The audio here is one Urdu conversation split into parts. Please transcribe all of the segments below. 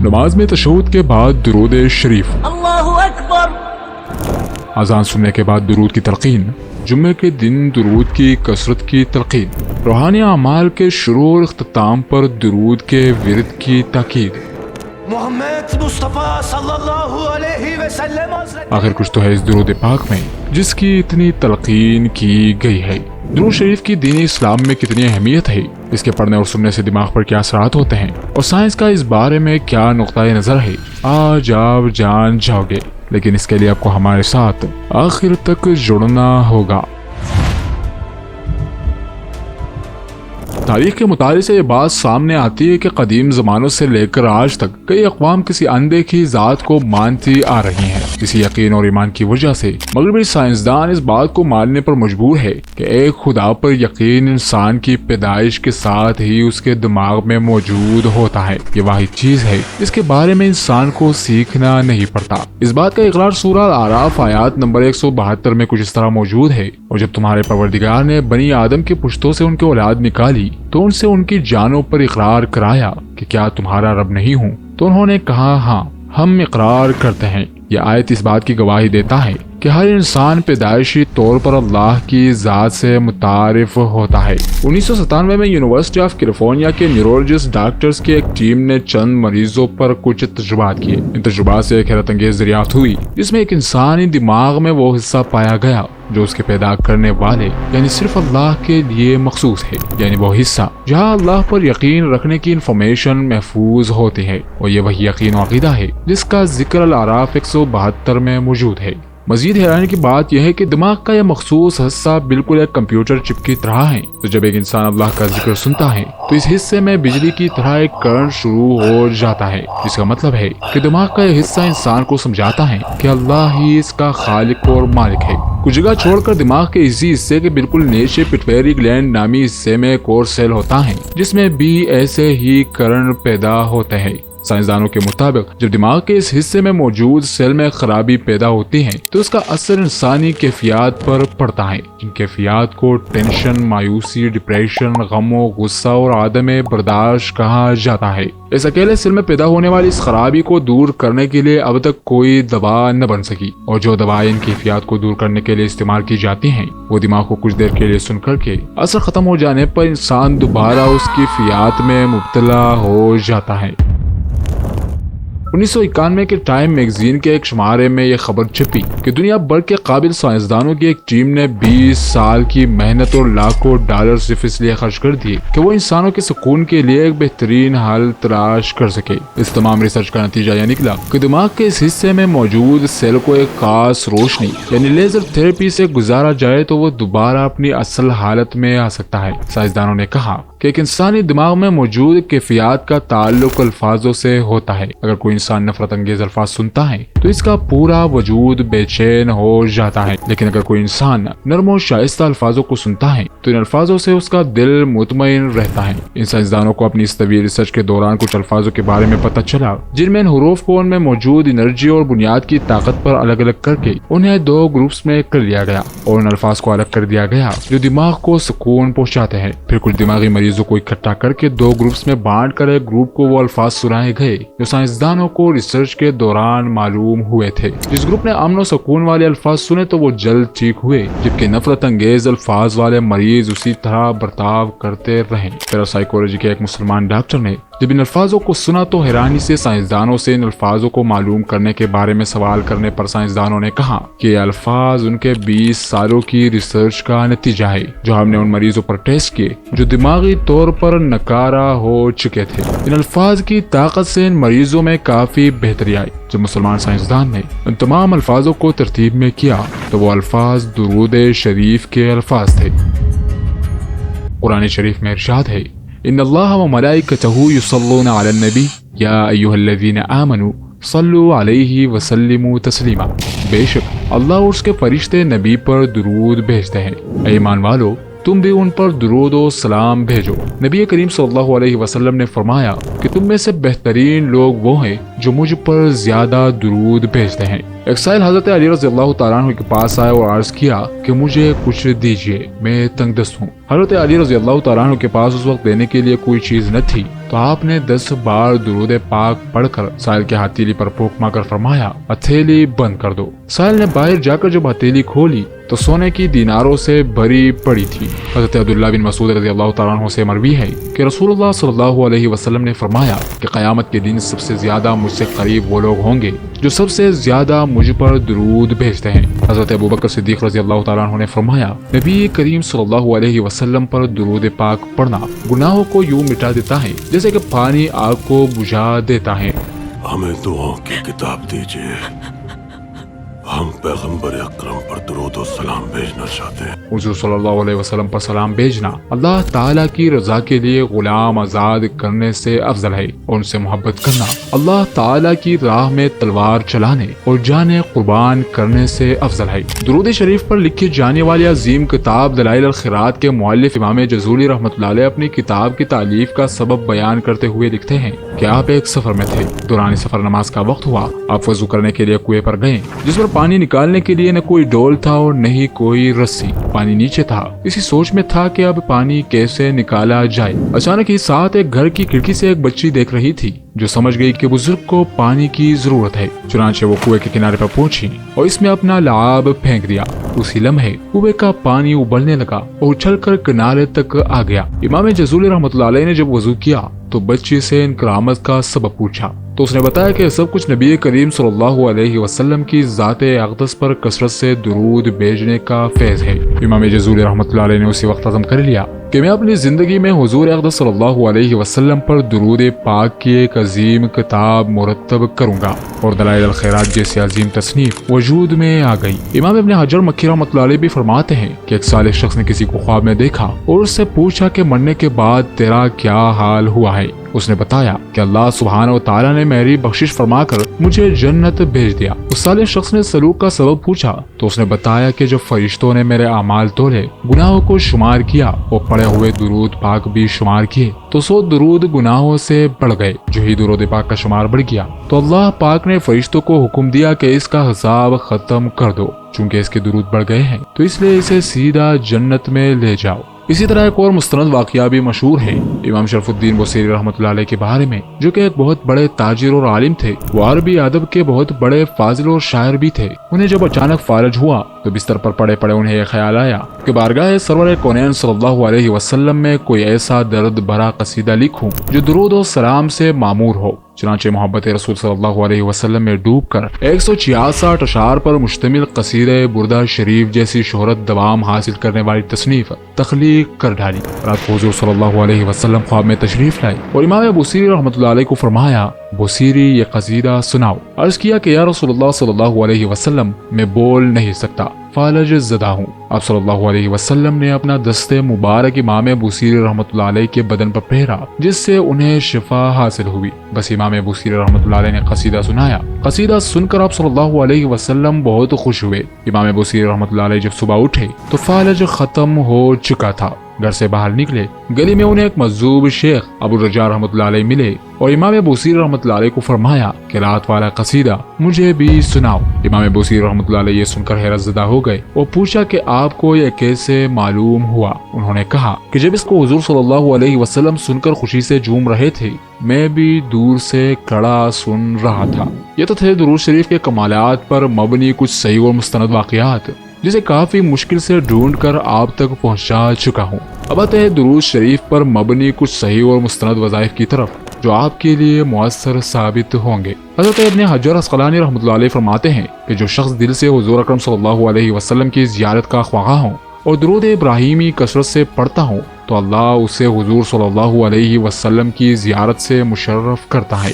نماز میں تشہد کے بعد درود شریف، اللہ اکبر، اذان سننے کے بعد درود کی تلقین، جمعے کے دن درود کی کثرت کی تلقین، روحانی اعمال کے شروع اور اختتام پر درود کے ورد کی تاکید۔ محمد مصطفیٰ صلی اللہ علیہ وسلم آخر کچھ تو ہے اس درود پاک میں جس کی اتنی تلقین کی گئی ہے۔ درود شریف کی دینی اسلام میں کتنی اہمیت ہے، اس کے پڑھنے اور سننے سے دماغ پر کیا اثرات ہوتے ہیں، اور سائنس کا اس بارے میں کیا نقطۂ نظر ہے، آج آپ جان جاؤ گے، لیکن اس کے لیے آپ کو ہمارے ساتھ آخر تک جڑنا ہوگا۔ تاریخ کے مطالعے سے یہ بات سامنے آتی ہے کہ قدیم زمانوں سے لے کر آج تک کئی اقوام کسی اندیکھی ذات کو مانتی آ رہی ہیں۔ اسی یقین اور ایمان کی وجہ سے مغربی سائنسدان اس بات کو ماننے پر مجبور ہے کہ ایک خدا پر یقین انسان کی پیدائش کے ساتھ ہی اس کے دماغ میں موجود ہوتا ہے۔ یہ واحد چیز ہے جس کے بارے میں انسان کو سیکھنا نہیں پڑتا۔ اس بات کا اقرار سورہ الاعراف آیات نمبر 172 میں کچھ اس طرح موجود ہے، اور جب تمہارے پروردگار نے بنی آدم کی پشتوں سے ان کی اولاد نکالی تو ان سے ان کی جانوں پر اقرار کرایا کہ کیا تمہارا رب نہیں ہوں؟ تو انہوں نے کہا ہاں، ہم اقرار کرتے ہیں۔ یہ آیت اس بات کی گواہی دیتا ہے کہ ہر انسان پیدائشی طور پر اللہ کی ذات سے متعارف ہوتا ہے۔ 1997 میں یونیورسٹی آف کیلیفورنیا کے نیورولوجسٹ ڈاکٹرز کی ایک ٹیم نے چند مریضوں پر کچھ تجربات کیے۔ ان تجربات سے ایک حیرت انگیز دریافت ہوئی جس میں ایک انسانی دماغ میں وہ حصہ پایا گیا جو اس کے پیدا کرنے والے یعنی صرف اللہ کے لیے مخصوص ہے، یعنی وہ حصہ جہاں اللہ پر یقین رکھنے کی انفارمیشن محفوظ ہوتی ہے، اور یہ وہی یقین و عقیدہ ہے جس کا ذکر الاعراف 172 میں موجود ہے۔ مزید حیرانی کی بات یہ ہے کہ دماغ کا یہ مخصوص حصہ بالکل ایک کمپیوٹر چپ کی طرح ہے، تو جب ایک انسان اللہ کا ذکر سنتا ہے تو اس حصے میں بجلی کی طرح ایک کرنٹ شروع ہو جاتا ہے، جس کا مطلب ہے کہ دماغ کا یہ حصہ انسان کو سمجھاتا ہے کہ اللہ ہی اس کا خالق اور مالک ہے۔ کچھ جگہ چھوڑ کر دماغ کے اسی حصے کے بالکل نیچے پٹویری گلینڈ نامی حصے میں ایک اور سیل ہوتا ہے جس میں بھی ایسے ہی کرنٹ پیدا ہوتے ہیں۔ سائنسدانوں کے مطابق جب دماغ کے اس حصے میں موجود سیل میں خرابی پیدا ہوتی ہے تو اس کا اثر انسانی کیفیات پر پڑتا ہے، جن کیفیات کو ٹینشن، مایوسی، ڈپریشن، غم و غصہ اور عدم برداشت کہا جاتا ہے۔ اس اکیلے سیل میں پیدا ہونے والی اس خرابی کو دور کرنے کے لیے اب تک کوئی دوا نہ بن سکی، اور جو دوائیں ان کیفیات کو دور کرنے کے لیے استعمال کی جاتی ہیں وہ دماغ کو کچھ دیر کے لیے سن کر کے اثر ختم ہو جانے پر انسان دوبارہ اس کیفیات میں مبتلا ہو جاتا ہے۔ 1991 کے ٹائم میگزین کے ایک شمارے میں یہ خبر چھپی کہ دنیا بھر کے قابل سائنسدانوں کی ایک ٹیم نے 20 سال کی محنت اور لاکھوں ڈالر صرف اس لیے خرچ کر دیے کہ وہ انسانوں کے سکون کے لیے ایک بہترین حل تلاش کر سکے۔ اس تمام ریسرچ کا نتیجہ یہ نکلا کہ دماغ کے اس حصے میں موجود سیل کو ایک خاص روشنی یعنی لیزر تھراپی سے گزارا جائے تو وہ دوبارہ اپنی اصل حالت میں آ سکتا ہے۔ سائنسدانوں نے کہا کہ ایک انسانی دماغ میں موجود کیفیات کا تعلق الفاظوں سے ہوتا ہے۔ اگر کوئی انسان نفرت انگیز الفاظ سنتا ہے تو اس کا پورا وجود بے چین ہو جاتا ہے، لیکن اگر کوئی انسان نرم و شائستہ الفاظوں کو سنتا ہے تو ان الفاظوں سے اس کا دل مطمئن رہتا ہے۔ ان سائنسدانوں کو اپنی اس طویل ریسرچ کے دوران کچھ الفاظوں کے بارے میں پتہ چلا جن میں ان حروف کو ان میں موجود انرجی اور بنیاد کی طاقت پر الگ الگ کر کے انہیں 2 گروپس میں کر لیا گیا، اور ان الفاظ کو الگ کر دیا گیا جو دماغ کو سکون پہنچاتے ہیں۔ پھر کچھ دماغی مریضوں کو اکٹھا کر کے 2 گروپس میں بانٹ کر ایک گروپ کو وہ الفاظ سنائے گئے جو سائنسدانوں کو ریسرچ کے دوران معلوم ہوئے تھے۔ جس گروپ نے امن و سکون والے الفاظ سنے تو وہ جلد ٹھیک ہوئے، جبکہ نفرت انگیز الفاظ والے مریض اسی طرح برتاؤ کرتے رہے۔ پیراسائیکولوجی کے ایک مسلمان ڈاکٹر نے جب ان الفاظوں کو سنا تو حیرانی سے سائنسدانوں سے ان الفاظوں کو معلوم کرنے کے بارے میں سوال کرنے پر سائنسدانوں نے کہا کہ یہ الفاظ ان کے 20 سالوں کی ریسرچ کا نتیجہ ہے جو ہم نے ان مریضوں پر ٹیسٹ کیے جو دماغی طور پر ناکارہ ہو چکے تھے۔ ان الفاظ کی طاقت سے ان مریضوں میں کافی بہتری آئی۔ جب مسلمان سائنسدان نے ان تمام الفاظوں کو ترتیب میں کیا تو وہ الفاظ درود شریف کے الفاظ تھے۔ قرآن شریف میں ارشاد ہے ان اللہ و ملائکتہ یصلون علی النبی یا ایھا الذین آمنوا صلوا علیہ وسلموا تسلیما۔ بے شک اللہ اور اس کے فرشتے نبی پر درود بھیجتے ہیں، اے ایمان والو تم بھی ان پر درود و سلام بھیجو۔ نبی کریم صلی اللہ علیہ وسلم نے فرمایا کہ تم میں سے بہترین لوگ وہ ہیں جو مجھ پر زیادہ درود بھیجتے ہیں۔ ایک سائل حضرت علی رضی اللہ تعالیٰ عنہ کے پاس آئے اور عرض کیا کہ مجھے کچھ دیجیے، میں تنگ دست ہوں۔ حضرت علی رضی اللہ تعالیٰ عنہ کے پاس اس وقت دینے کے لیے کوئی چیز نہ تھی تو آپ نے 10 بار درود پاک پڑھ کر سائل کے ہتھیلی پر پھونک مار کر فرمایا ہتھیلی بند کر دو۔ سائل نے باہر جا کر جب ہتھیلی کھولی تو سونے کی دیناروں سے بھری پڑی تھی۔ حضرت عبداللہ بن مسعود رضی اللہ تعالیٰ عنہ سے مروی ہے کہ رسول اللہ صلی اللہ علیہ وسلم نے فرمایا کہ قیامت کے دن سب سے زیادہ مجھ سے قریب وہ لوگ ہوں گے جو سب سے زیادہ مجھ پر درود بھیجتے ہیں۔ حضرت ابوبکر صدیق رضی اللہ تعالیٰ عنہ نے فرمایا نبی کریم صلی اللہ علیہ وسلم پر درود پاک پڑھنا گناہوں کو یوں مٹا دیتا ہے جیسے کہ پانی آگ کو بجھا دیتا ہے۔ ہمیں دعاؤں کی کتاب دیجیے، ہم پیغمبر اکرم پر درود و سلام بھیجنا چاہتے ہیں۔ حضور صلی اللہ علیہ وسلم پر سلام بھیجنا اللہ تعالیٰ کی رضا کے لیے غلام آزاد کرنے سے افضل ہے اور ان سے محبت کرنا اللہ تعالیٰ کی راہ میں تلوار چلانے اور جان قربان کرنے سے افضل ہے۔ درود شریف پر لکھی جانے والی عظیم کتاب دلائل الخیرات کے مؤلف امام جزولی رحمۃ اللہ علیہ اپنی کتاب کی تالیف کا سبب بیان کرتے ہوئے لکھتے ہیں کہ آپ ایک سفر میں تھے، دوران سفر نماز کا وقت ہوا، آپ وضو کرنے کے لیے کنویں پر گئے جس پر پانی نکالنے کے لیے نہ کوئی ڈول تھا اور نہ ہی کوئی رسی، پانی نیچے تھا۔ اسی سوچ میں تھا کہ اب پانی کیسے نکالا جائے۔ اچانک ہی ساتھ ایک گھر کی کھڑکی سے ایک بچی دیکھ رہی تھی جو سمجھ گئی کہ بزرگ کو پانی کی ضرورت ہے، چنانچہ وہ کنویں کے کنارے پر پہنچی اور اس میں اپنا لعاب پھینک دیا۔ اسی لمحے کنویں کا پانی ابلنے لگا اور اچھل کر کنارے تک آ گیا۔ امام جزولی رحمۃ اللہ علیہ نے جب وضو کیا تو بچی سے ان کرامت کا سبب پوچھا تو اس نے بتایا کہ سب کچھ نبی کریم صلی اللہ علیہ وسلم کی ذات اقدس پر کثرت سے درود بھیجنے کا فیض ہے۔ امام جزولی رحمۃ اللہ علیہ نے اسی وقت عزم کر لیا کہ میں اپنی زندگی میں حضور اقدس صلی اللہ علیہ وسلم پر درود پاک کی ایک عظیم کتاب مرتب کروں گا، اور دلائل الخیرات جیسی عظیم تصنیف وجود میں آ گئی۔ امام ابن حجر مکی رحمۃ اللہ علیہ بھی فرماتے ہیں کہ ایک صالح شخص نے کسی کو خواب میں دیکھا اور اس سے پوچھا کہ مرنے کے بعد تیرا کیا حال ہوا ہے۔ اس نے بتایا کہ اللہ سبحانہ و تعالیٰ نے میری بخشش فرما کر مجھے جنت بھیج دیا۔ اس صالح شخص نے سلوک کا سبب پوچھا تو اس نے بتایا کہ جب فرشتوں نے میرے اعمال تولے، گناہوں کو شمار کیا اور پڑے ہوئے درود پاک بھی شمار کیے تو 100 درود گناہوں سے بڑھ گئے۔ جو ہی درود پاک کا شمار بڑھ گیا تو اللہ پاک نے فرشتوں کو حکم دیا کہ اس کا حساب ختم کر دو، چونکہ اس کے درود بڑھ گئے ہیں تو اس لیے اسے سیدھا جنت میں لے جاؤ۔ اسی طرح ایک اور مستند واقعہ بھی مشہور ہے امام شرف الدین بصیری رحمۃ اللہ علیہ کے بارے میں، جو کہ ایک بہت بڑے تاجر اور عالم تھے۔ وہ عربی ادب کے بہت بڑے فاضل اور شاعر بھی تھے۔ انہیں جب اچانک فارغ ہوا تو بستر پر پڑے پڑے انہیں یہ خیال آیا کہ بارگاہ سرور کونین صلی اللہ علیہ وسلم میں کوئی ایسا درد بھرا قصیدہ لکھوں جو درود و سلام سے معمور ہو۔ چنانچہ محبت رسول صلی اللہ علیہ وسلم میں ڈوب کر 166 اشعار پر مشتمل قصیدہ بردہ شریف جیسی شہرت دوام حاصل کرنے والی تصنیف تخلیق کر ڈالی۔ رات کو حضور صلی اللہ علیہ وسلم خواب میں تشریف لائے اور امام بصیری رحمۃ اللہ علیہ کو فرمایا بصیری یہ قصیدہ سناؤ۔ عرض کیا کہ یا رسول اللہ صلی اللہ علیہ وسلم میں بول نہیں سکتا، فالج زدہ ہوں۔ آپ صلی اللہ علیہ وسلم نے اپنا دست مبارک امام بصیری رحمۃ اللہ علیہ کے بدن پر پھیرا جس سے انہیں شفا حاصل ہوئی۔ بس امام بصیری رحمۃ اللہ علیہ نے قصیدہ سنایا۔ قصیدہ سن کر آپ صلی اللہ علیہ وسلم بہت خوش ہوئے۔ امام بصیری رحمۃ اللہ علیہ جب صبح اٹھے تو فالج ختم ہو چکا تھا۔ گھر سے باہر نکلے، گلی میں انہیں ایک مجذوب شیخ ابو الرجاء رحمۃ اللہ علیہ ملے اور امام بصیری رحمۃ اللہ علیہ کو فرمایا کہ رات والا قصیدہ مجھے بھی سناؤ۔ امام بصیری رحمۃ اللہ علیہ یہ سن کر حیرت زدہ ہو گئے اور پوچھا کہ آپ کو یہ کیسے معلوم ہوا؟ انہوں نے کہا کہ جب اس کو حضور صلی اللہ علیہ وسلم سن کر خوشی سے جھوم رہے تھے میں بھی دور سے کڑا سن رہا تھا۔ یہ تو تھے درود شریف کے کمالات پر مبنی کچھ صحیح اور مستند واقعات جسے کافی مشکل سے ڈھونڈ کر آپ تک پہنچا چکا ہوں۔ اب آتے ہیں درود شریف پر مبنی کچھ صحیح اور مستند وظائف کی طرف جو آپ کے لیے مؤثر ثابت ہوں گے۔ حضرت ابن حجر عسقلانی رحمۃ اللہ علیہ فرماتے ہیں کہ جو شخص دل سے حضور اکرم صلی اللہ علیہ وسلم کی زیارت کا خواہاں ہوں اور درود ابراہیمی کثرت سے پڑھتا ہوں تو اللہ اسے حضور صلی اللہ علیہ وسلم کی زیارت سے مشرف کرتا ہے۔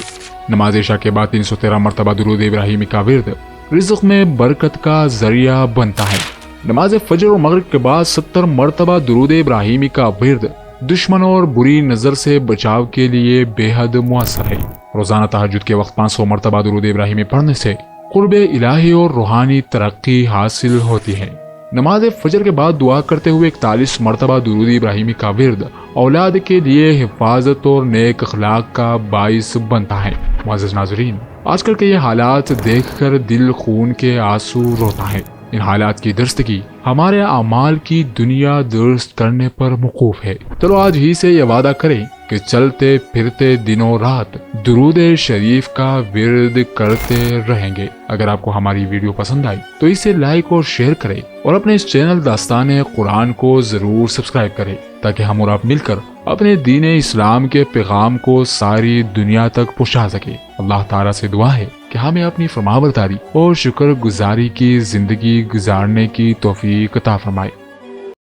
نماز عشاء کے بعد 313 مرتبہ درود ابراہیمی کا ورد رزق میں برکت کا ذریعہ بنتا ہے۔ نماز فجر اور مغرب کے بعد 70 مرتبہ درود ابراہیمی کا ورد دشمنوں اور بری نظر سے بچاؤ کے لیے بے حد مؤثر ہے۔ روزانہ تہجد کے وقت 500 مرتبہ درود ابراہیمی پڑھنے سے قرب الہی اور روحانی ترقی حاصل ہوتی ہے۔ نماز فجر کے بعد دعا کرتے ہوئے 41 مرتبہ درود ابراہیمی کا ورد اولاد کے لیے حفاظت اور نیک اخلاق کا باعث بنتا ہے۔ معزز ناظرین، آج کل کے یہ حالات دیکھ کر دل خون کے آنسو روتا ہے۔ ان حالات کی درستگی ہمارے اعمال کی دنیا درست کرنے پر موقوف ہے۔ چلو آج ہی سے یہ وعدہ کریں کہ چلتے پھرتے دنوں رات درود شریف کا ورد کرتے رہیں گے۔ اگر آپ کو ہماری ویڈیو پسند آئی تو اسے لائک اور شیئر کریں اور اپنے اس چینل داستان قرآن کو ضرور سبسکرائب کریں تاکہ ہم اور آپ مل کر اپنے دین اسلام کے پیغام کو ساری دنیا تک پہنچا سکے۔ اللہ تعالیٰ سے دعا ہے کہ ہمیں اپنی فرمانبرداری اور شکر گزاری کی زندگی گزارنے کی توفیق عطا فرمائے۔